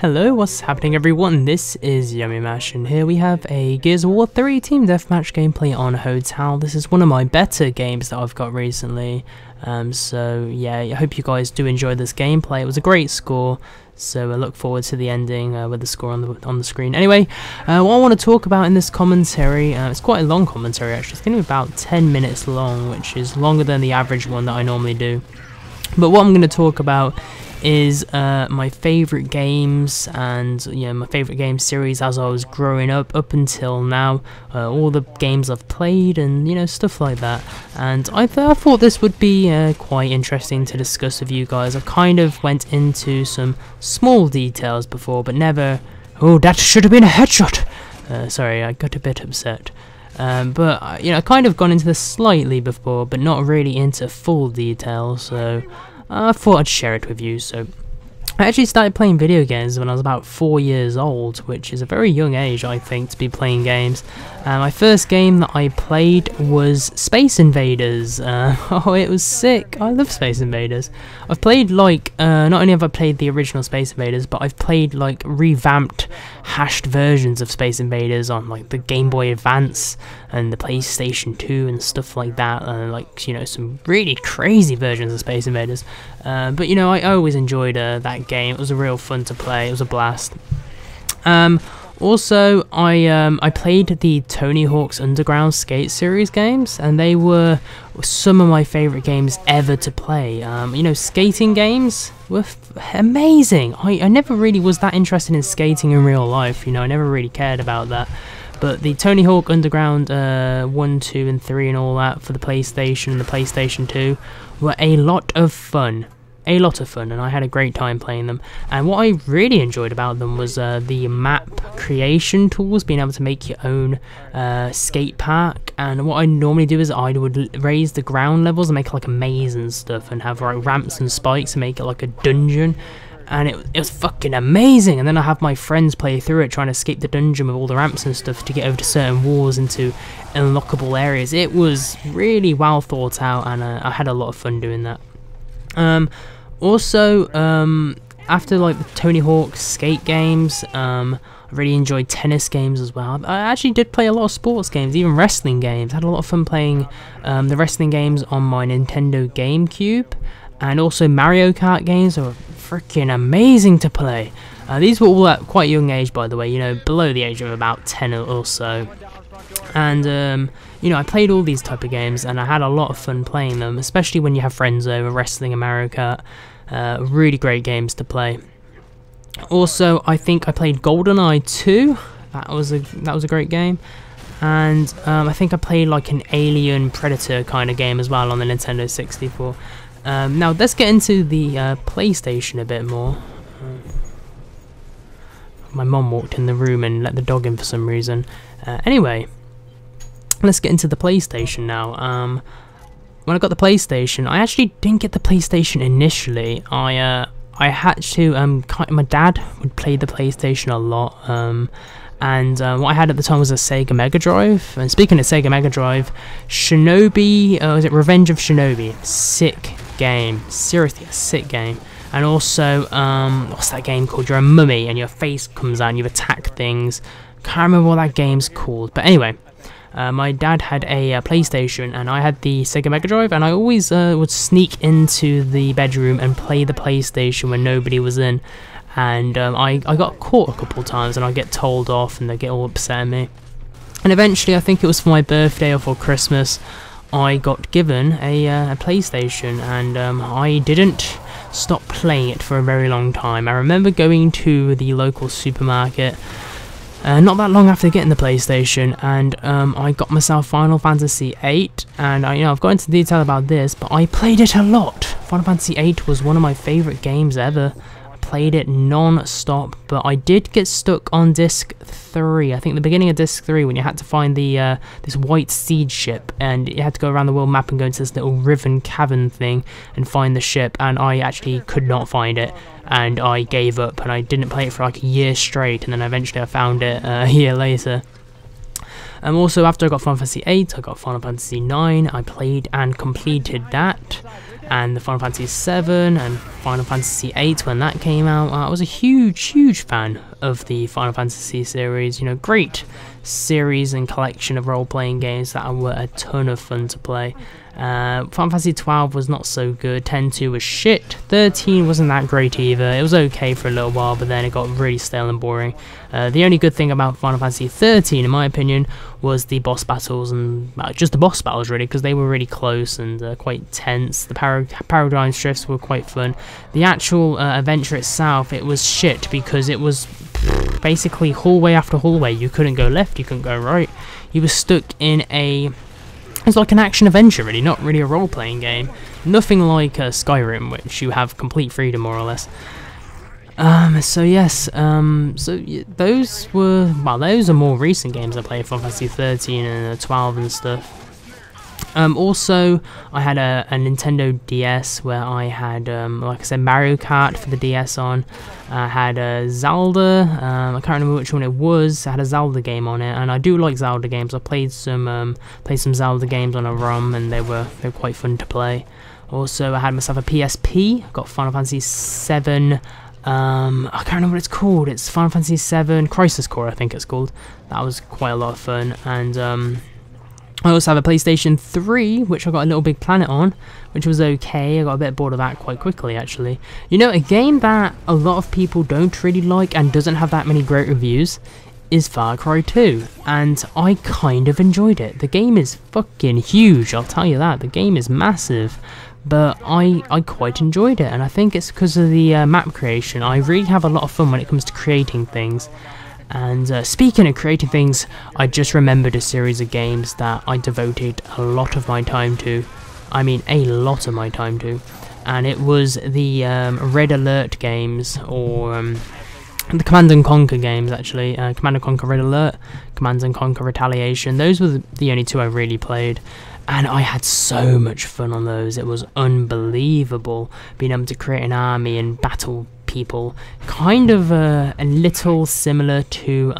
Hello, what's happening everyone? This is Yamimash and here we have a Gears of War 3 Team Deathmatch gameplay on Hotel. This is one of my better games that I've got recently, so yeah, I hope you guys do enjoy this gameplay. It was a great score, so I look forward to the ending with the score on the screen. Anyway, what I want to talk about in this commentary, it's quite a long commentary actually, it's going to be about 10 minutes long, which is longer than the average one that I normally do. But what I'm going to talk about is my favourite games and my favourite game series as I was growing up until now, all the games I've played and stuff like that. And I thought this would be quite interesting to discuss with you guys. I kind of went into some small details before, but never, oh, that should have been a headshot. Sorry, I got a bit upset. But I kind of gone into this slightly before, but not really into full detail, so I thought I'd share it with you. So I actually started playing video games when I was about 4 years old, which is a very young age, I think, to be playing games. My first game that I played was Space Invaders. Oh, it was sick. I love Space Invaders. I've played like, not only have I played the original Space Invaders, but I've played like revamped, hashed versions of Space Invaders on like the Game Boy Advance and the PlayStation 2 and stuff like that. Like, some really crazy versions of Space Invaders. But I always enjoyed that game. It was a real fun to play. It was a blast. Also, I played the Tony Hawk's Underground Skate series games, and they were some of my favourite games ever to play. Skating games were amazing. I never really was that interested in skating in real life. I never really cared about that. But the Tony Hawk Underground 1, 2 and 3 and all that for the PlayStation and the PlayStation 2 were a lot of fun. And I had a great time playing them. And what I really enjoyed about them was the map creation tools, being able to make your own skate park. And what I normally do is I would raise the ground levels and make like a maze and stuff, and have like ramps and spikes and make it like a dungeon. And it was fucking amazing. And then I have my friends play through it, trying to escape the dungeon with all the ramps and stuff to get over to certain walls into unlockable areas. It was really well thought out, and I had a lot of fun doing that. Also, after like the Tony Hawk skate games, I really enjoyed tennis games as well. I actually did play a lot of sports games, even wrestling games. I had a lot of fun playing the wrestling games on my Nintendo GameCube. And also Mario Kart games are freaking amazing to play. These were all at quite a young age, by the way, below the age of about 10 or so. And, I played all these type of games, and I had a lot of fun playing them, especially when you have friends over, wrestling and Mario Kart. Really great games to play. Also, I think I played GoldenEye 2. That was a great game. And I think I played like an Alien Predator kind of game as well on the Nintendo 64. Now let's get into the PlayStation a bit more. My mom walked in the room and let the dog in for some reason. Anyway, let's get into the PlayStation now. When I got the PlayStation, I actually didn't get the PlayStation initially. I had to, my dad would play the PlayStation a lot, and what I had at the time was a Sega Mega Drive. And speaking of Sega Mega Drive, Shinobi, was it Revenge of Shinobi? Sick game, seriously a sick game. And also, what's that game called? You're a mummy and your face comes out and you attack things. Can't remember what that game's called, but anyway. My dad had a PlayStation and I had the Sega Mega Drive, and I always would sneak into the bedroom and play the PlayStation when nobody was in. And I got caught a couple times, and I'd get told off and they'd get all upset at me. And eventually, I think it was for my birthday or for Christmas, I got given a PlayStation, and I didn't stop playing it for a very long time. I remember going to the local supermarket not that long after getting the PlayStation, and I got myself Final Fantasy VIII, and I've got into detail about this, but I played it a lot. Final Fantasy VIII was one of my favourite games ever. Played it non-stop, but I did get stuck on disc 3. I think the beginning of disc 3, when you had to find the this white seed ship, and you had to go around the world map and go into this little riven cavern thing and find the ship, and I actually could not find it, and I gave up, and I didn't play it for like a year straight, and then eventually I found it a year later. Also, after I got Final Fantasy VIII, I got Final Fantasy IX. I played and completed that. and the Final Fantasy 7 and Final Fantasy 8 when that came out. I was a huge fan of the Final Fantasy series. You know, great series and collection of role-playing games that were a ton of fun to play. Final Fantasy 12 was not so good, 10-2 was shit, 13 wasn't that great either. It was okay for a little while, but then it got really stale and boring. The only good thing about Final Fantasy 13, in my opinion, was the boss battles, and just the boss battles really, because they were really close and quite tense. The paradigm shifts were quite fun. The actual adventure itself, it was shit, because it was basically hallway after hallway. You couldn't go left, you couldn't go right. You were stuck in a... It's like an action-adventure, really, not really a role-playing game. Nothing like Skyrim, which you have complete freedom, more or less. So yes, those were... Well, those are more recent games I played, Final Fantasy 13 and 12 and stuff. Also, I had a Nintendo DS where I had, like I said, Mario Kart for the DS on. I had Zelda, I can't remember which one it was. I had a Zelda game on it, and I do like Zelda games. I played some Zelda games on a ROM, and they were quite fun to play. Also, I had myself a PSP. Got Final Fantasy 7. I can't remember what it's called. It's Final Fantasy 7 Crisis Core, I think it's called. That was quite a lot of fun, and I also have a PlayStation 3, which I got a Little Big Planet on, which was okay. I got a bit bored of that quite quickly, actually. You know, a game that a lot of people don't really like and doesn't have that many great reviews is Far Cry 2, and I kind of enjoyed it. The game is fucking huge, I'll tell you that. The game is massive, but I quite enjoyed it, and I think it's because of the map creation. I really have a lot of fun when it comes to creating things. And speaking of creating things, I just remembered a series of games that I devoted a lot of my time to. I mean, a lot of my time to. And it was the Red Alert games, or the Command & Conquer games, actually. Command & Conquer Red Alert, Command & Conquer Retaliation. Those were the only two I really played. And I had so much fun on those. It was unbelievable being able to create an army and battle people. Kind of a little similar to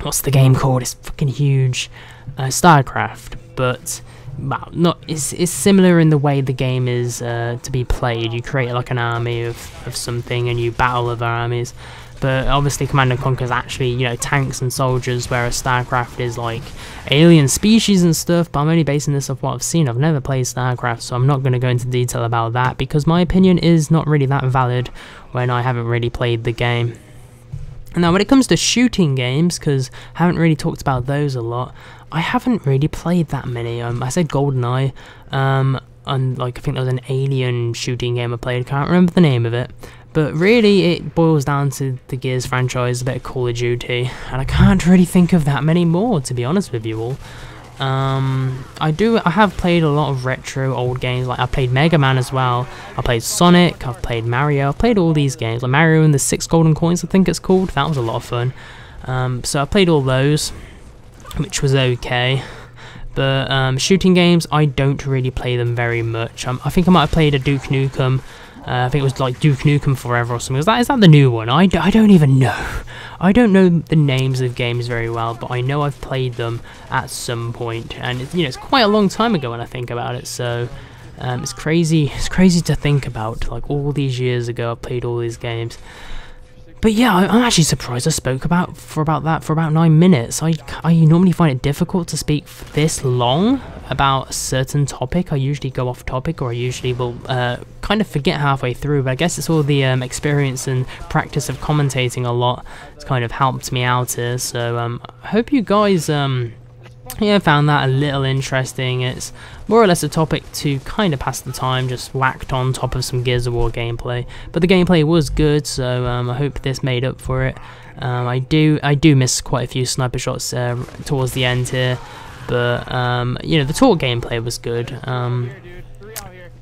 what's the game called? It's fucking huge. StarCraft, but well, it's similar in the way the game is to be played. You create like an army of something and you battle other armies. But obviously Command & Conquer is actually, you know, tanks and soldiers, whereas StarCraft is like alien species and stuff. But I'm only basing this off what I've seen. I've never played StarCraft, so I'm not going to go into detail about that, because my opinion is not really that valid when I haven't really played the game. Now, when it comes to shooting games, because I haven't really talked about those a lot, I haven't really played that many. I said GoldenEye, and like I think there was an alien shooting game I played. Can't remember the name of it. But really, it boils down to the Gears franchise, a bit of Call of Duty, and I can't really think of that many more, to be honest with you all. I have played a lot of retro old games. Like I played Mega Man as well. I played Sonic. I've played Mario. I've played all these games, like Mario and the 6 Golden Coins, I think it's called. That was a lot of fun. So I played all those, which was okay. But shooting games, I don't really play them very much. I think I might have played a Duke Nukem. I think it was like Duke Nukem Forever or something. Is that the new one? I don't even know. I don't know the names of games very well, but I know I've played them at some point, and it's quite a long time ago when I think about it. So it's crazy. It's crazy to think about. Like all these years ago, I played all these games. But yeah, I'm actually surprised I spoke for about 9 minutes. I normally find it difficult to speak this long about a certain topic. I usually go off topic, or I usually will kind of forget halfway through. But I guess it's all the experience and practice of commentating a lot. It's kind of helped me out here. So I hope you guys found that a little interesting. It's more or less a topic to kind of pass the time, just whacked on top of some Gears of War gameplay. But the gameplay was good, so I hope this made up for it. I do miss quite a few sniper shots towards the end here, but the talk gameplay was good.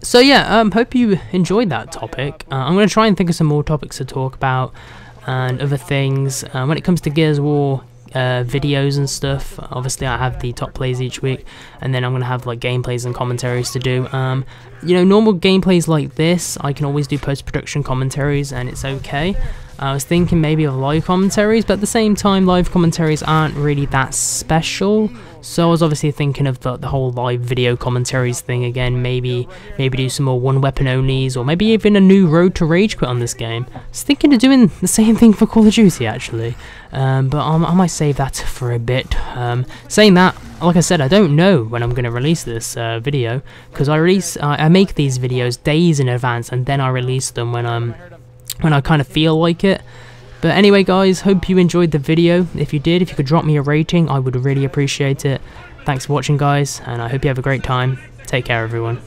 So yeah, hope you enjoyed that topic. I'm going to try and think of some more topics to talk about and other things. When it comes to Gears of War videos and stuff, obviously I have the top plays each week, and then I'm gonna have like gameplays and commentaries to do. Normal gameplays like this I can always do post-production commentaries, and it's okay. I was thinking maybe of live commentaries, but at the same time, live commentaries aren't really that special. So I was obviously thinking of the whole live video commentaries thing again. Maybe do some more one weapon onlys, or maybe even a new Road to Rage Quit on this game. I was thinking of doing the same thing for Call of Duty actually, but I might save that for a bit. Saying that, like I said, I don't know when I'm going to release this video, because I make these videos days in advance, and then I release them when I kind of feel like it. But anyway guys, hope you enjoyed the video. If you did, if you could drop me a rating, I would really appreciate it. Thanks for watching guys, and I hope you have a great time. Take care everyone.